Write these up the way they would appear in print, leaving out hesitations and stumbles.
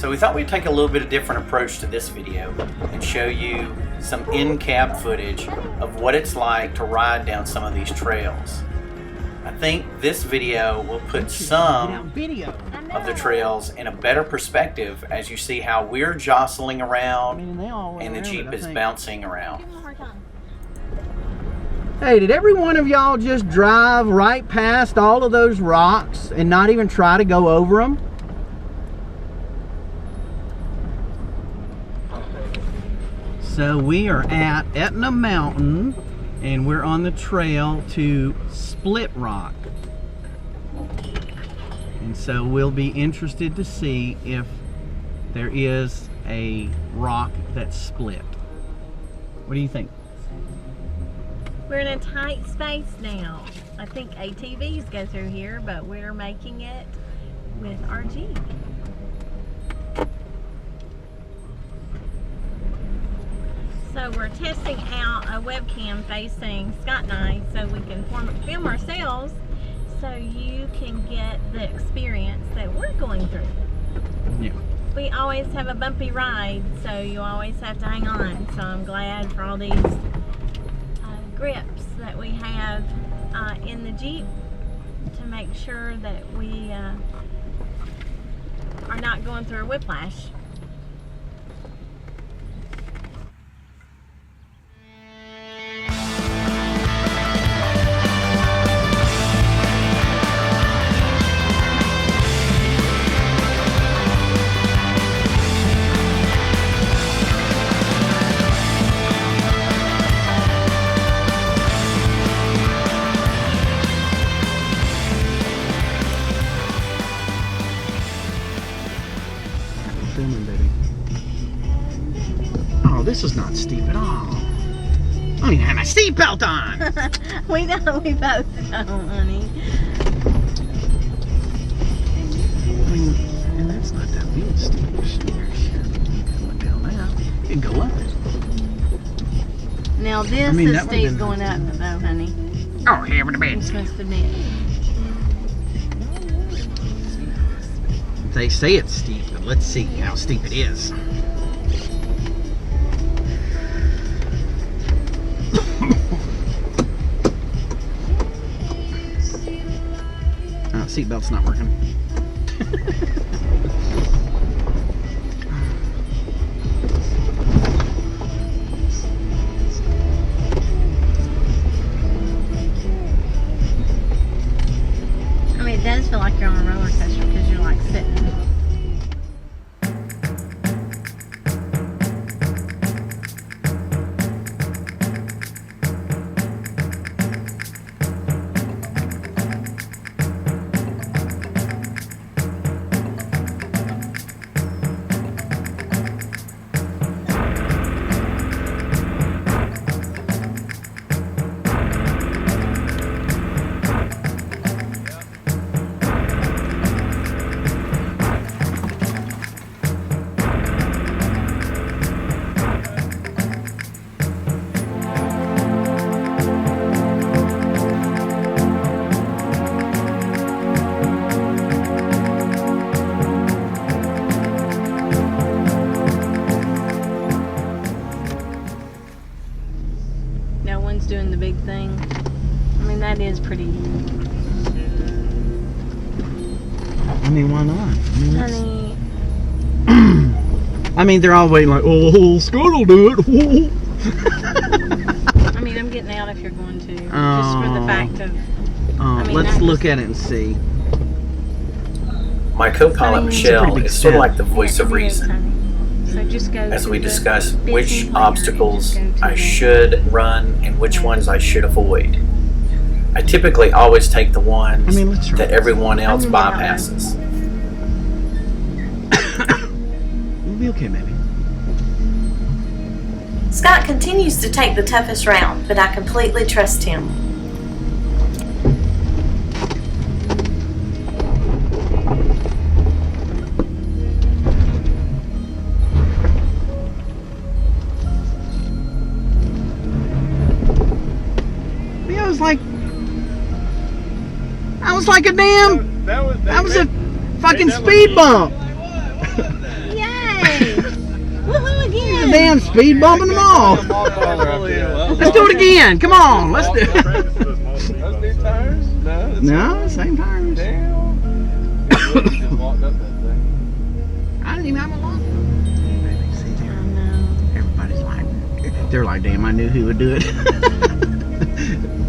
So we thought we'd take a little bit of different approach to this video and show you some in-cab footage of what it's like to ride down some of these trails. I think this video will put some of the trails in a better perspective as you see how we're jostling around and the Jeep is bouncing around. Hey, did every one of y'all just drive right past all of those rocks and not even try to go over them? So we are at Etna Mountain and we're on the trail to Split Rock. And so we'll be interested to see if there is a rock that's split. What do you think? We're in a tight space now. I think ATVs go through here, but we're making it with our Jeep. So we're testing out a webcam facing Scott and I so we can film ourselves so you can get the experience that we're going through. Yeah. We always have a bumpy ride, so you always have to hang on. So I'm glad for all these grips that we have in the Jeep to make sure that we are not going through a whiplash. Oh, this is not steep at all. I don't even have my seatbelt on. We know, we both know, honey. I mean, and that's not that real steep. Going down now. You can go up it. Now this is steep going up though, honey. Oh, here in a minute. You must admit. They say it's steep, but let's see how steep it is. Seatbelt's not working. I mean, it does feel like you're on a roller coaster because you're like sitting. No one's doing the big thing. I mean, that is pretty. I mean, why not? I mean, honey. I mean, they're all waiting like, oh, Scott will do it. I mean, I'm getting out if you're going to. Just for the fact of. I mean, let's look at it and see. My co-pilot Michelle is sort of like the voice of reason So just go as we discuss business which planner obstacles and just go to I the- should run and which ones I should avoid. I typically always take the ones let's try that this. everyone else I'm gonna get out bypasses. We'll be okay, baby. Scott continues to take the toughest route, but I completely trust him. That was like a damn. That was a fucking speed bump. Yeah, damn speed bumping them all. Let's do it again. Come on, let's do it. Those new tires? No, same tires. Damn. Just walked up that thing. I didn't even have a lock. Everybody's like, they're like, damn, I knew who would do it.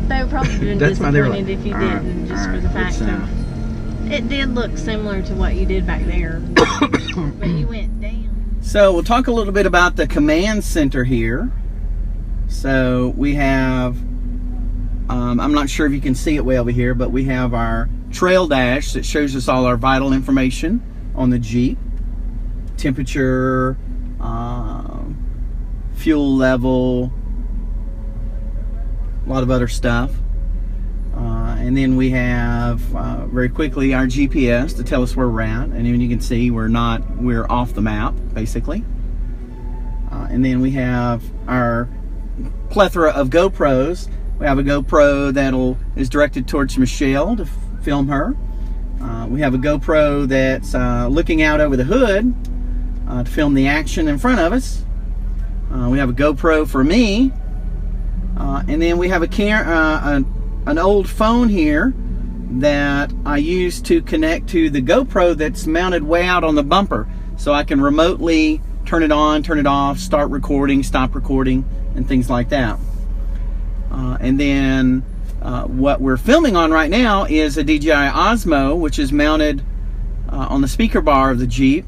They would probably been That's why they were disappointed like, if you all right, didn't, just all for right, the fact let's, of it did look similar to what you did back there, but you went down. So we'll talk a little bit about the command center here. So we have, I'm not sure if you can see it way over here, but we have our trail dash that shows us all our vital information on the Jeep. Temperature, fuel level, a lot of other stuff. And then we have, very quickly, our GPS to tell us where we're at. And then you can see we're off the map, basically. And then we have our plethora of GoPros. We have a GoPro that is directed towards Michelle to film her. We have a GoPro that's looking out over the hood to film the action in front of us. We have a GoPro for me. And then we have an old phone here that I use to connect to the GoPro that's mounted way out on the bumper, so I can remotely turn it on, turn it off, start recording, stop recording, and things like that. And then what we're filming on right now is a DJI Osmo, which is mounted on the speaker bar of the Jeep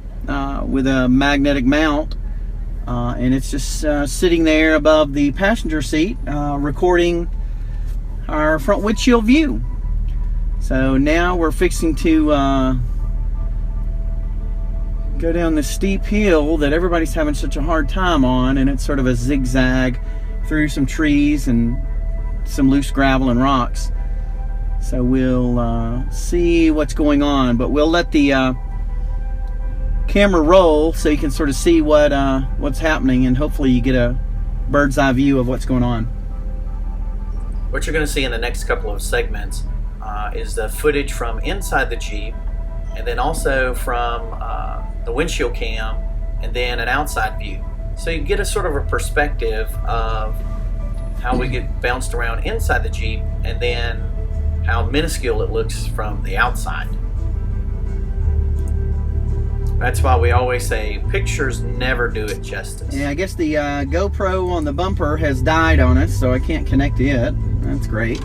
with a magnetic mount, and it's just sitting there above the passenger seat recording our front windshield view. So now we're fixing to go down this steep hill that everybody's having such a hard time on, and it's sort of a zigzag through some trees and some loose gravel and rocks. So we'll see what's going on, but we'll let the camera roll so you can sort of see what's happening, and hopefully you get a bird's eye view of what's going on. What you're going to see in the next couple of segments is the footage from inside the Jeep, and then also from the windshield cam, and then an outside view. So you get a sort of a perspective of how we get bounced around inside the Jeep, and then how minuscule it looks from the outside. That's why we always say pictures never do it justice. Yeah, I guess the GoPro on the bumper has died on us, so I can't connect it. That's great.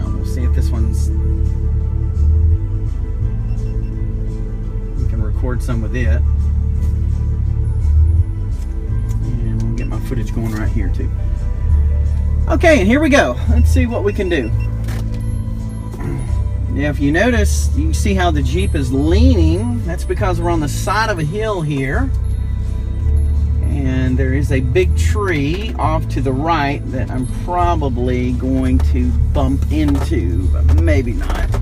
We'll see if this one's... We can record some with it. And we'll get my footage going right here, too. Okay, and here we go. Let's see what we can do. Now, if you notice, you can see how the Jeep is leaning. That's because we're on the side of a hill here. And there is a big tree off to the right that I'm probably going to bump into, but maybe not.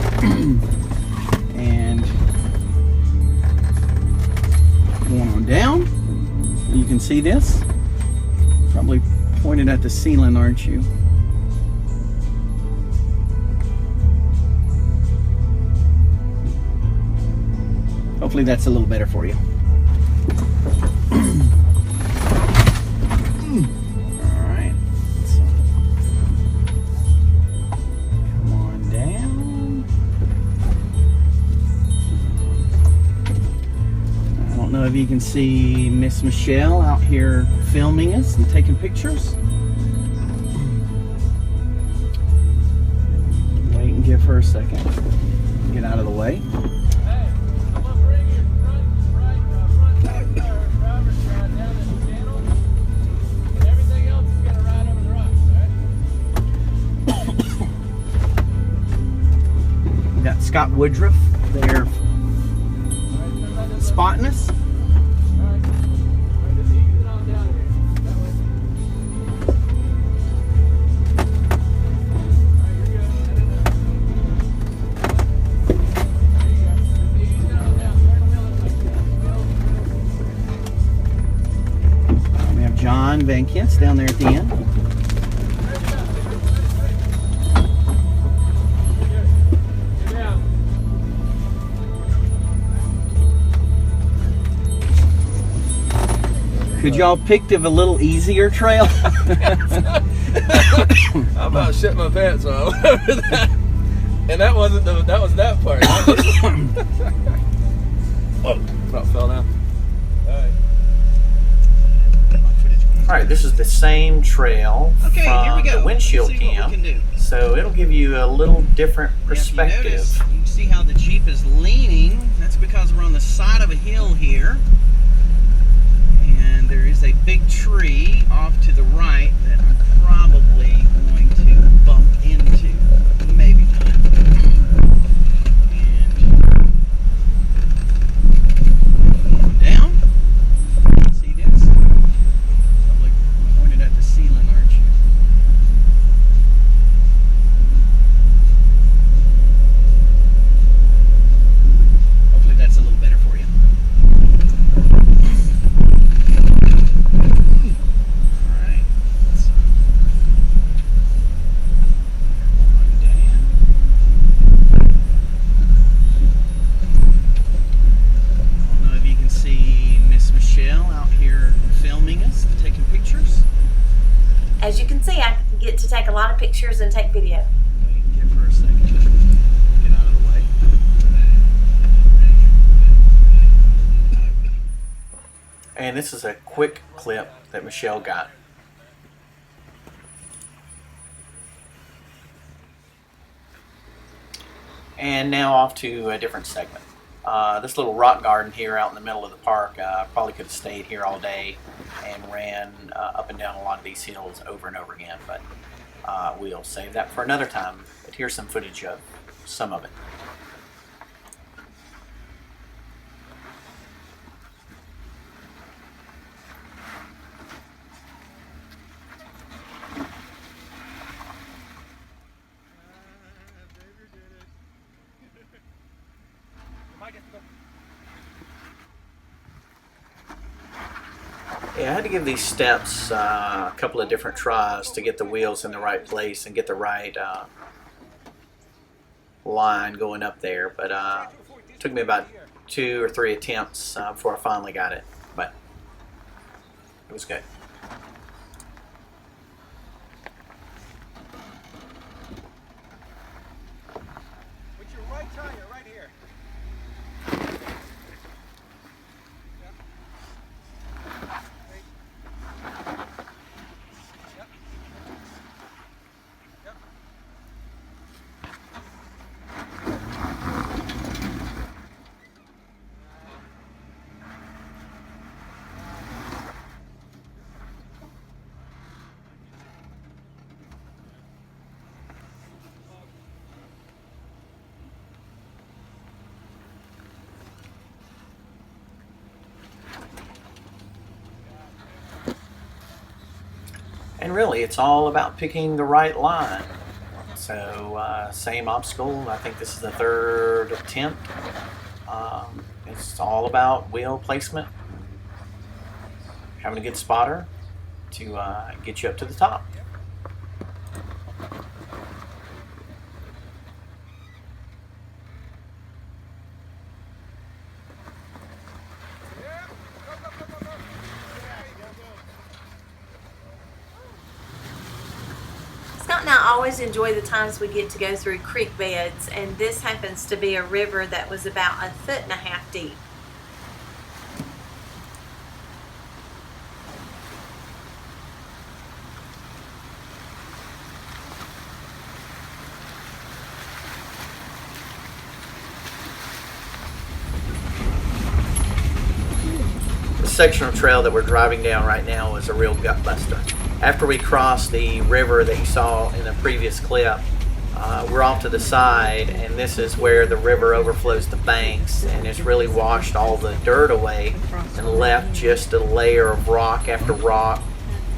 And going on down, you can see this. Probably pointed at the ceiling, aren't you? Hopefully that's a little better for you. Alright. Come on down. I don't know if you can see Miss Michelle out here filming us and taking pictures. Wait and give her a second. Get out of the way. Scott Woodruff there spotting us. We have John Van Kent's down there at the end. Could y'all picked of a little easier trail? I about shit my pants off over that. And that wasn't that was that part. Oh, about fell down. Alright, this is the same trail Okay, from here we go. the windshield Let's see what cam. we can do. So it'll give you a little different perspective. You notice, you can see how the Jeep is leaning. That's because we're on the side of a hill here. And there is a big tree off to the right that I'm probably going to bump into. Maybe not. And down. See this? Probably pointed at the ceiling, aren't you? Hopefully that's a little better for you. Alright. Let's see. One down. I don't know if you can see Miss Michelle out here filming us, taking pictures. As you can see, I get to take a lot of pictures and take video. Wait, give her a second. Get out of the way. And this is a quick clip that Michelle got. And now off to a different segment. This little rock garden here out in the middle of the park, probably could have stayed here all day and ran up and down a lot of these hills over and over again, but we'll save that for another time. But here's some footage of some of it. Yeah, I had to give these steps a couple of different tries to get the wheels in the right place and get the right line going up there, but it took me about 2 or 3 attempts before I finally got it, but it was good. With your right tire right here. And really, it's all about picking the right line. So, same obstacle. I think this is the 3rd attempt. It's all about wheel placement, having a good spotter to get you up to the top. Scott and I always enjoy the times we get to go through creek beds, and this happens to be a river that was about 1.5 feet deep. The section of trail that we're driving down right now is a real gut buster. After we cross the river that you saw in the previous clip, we're off to the side, and this is where the river overflows the banks and it's really washed all the dirt away and left just a layer of rock after rock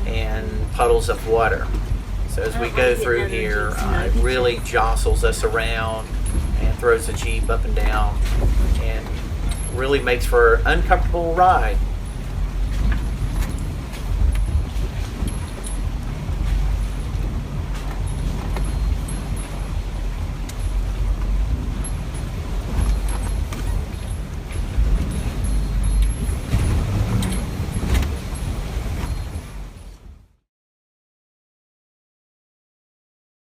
and puddles of water. So as we go through here, it really jostles us around and throws the Jeep up and down and really makes for an uncomfortable ride.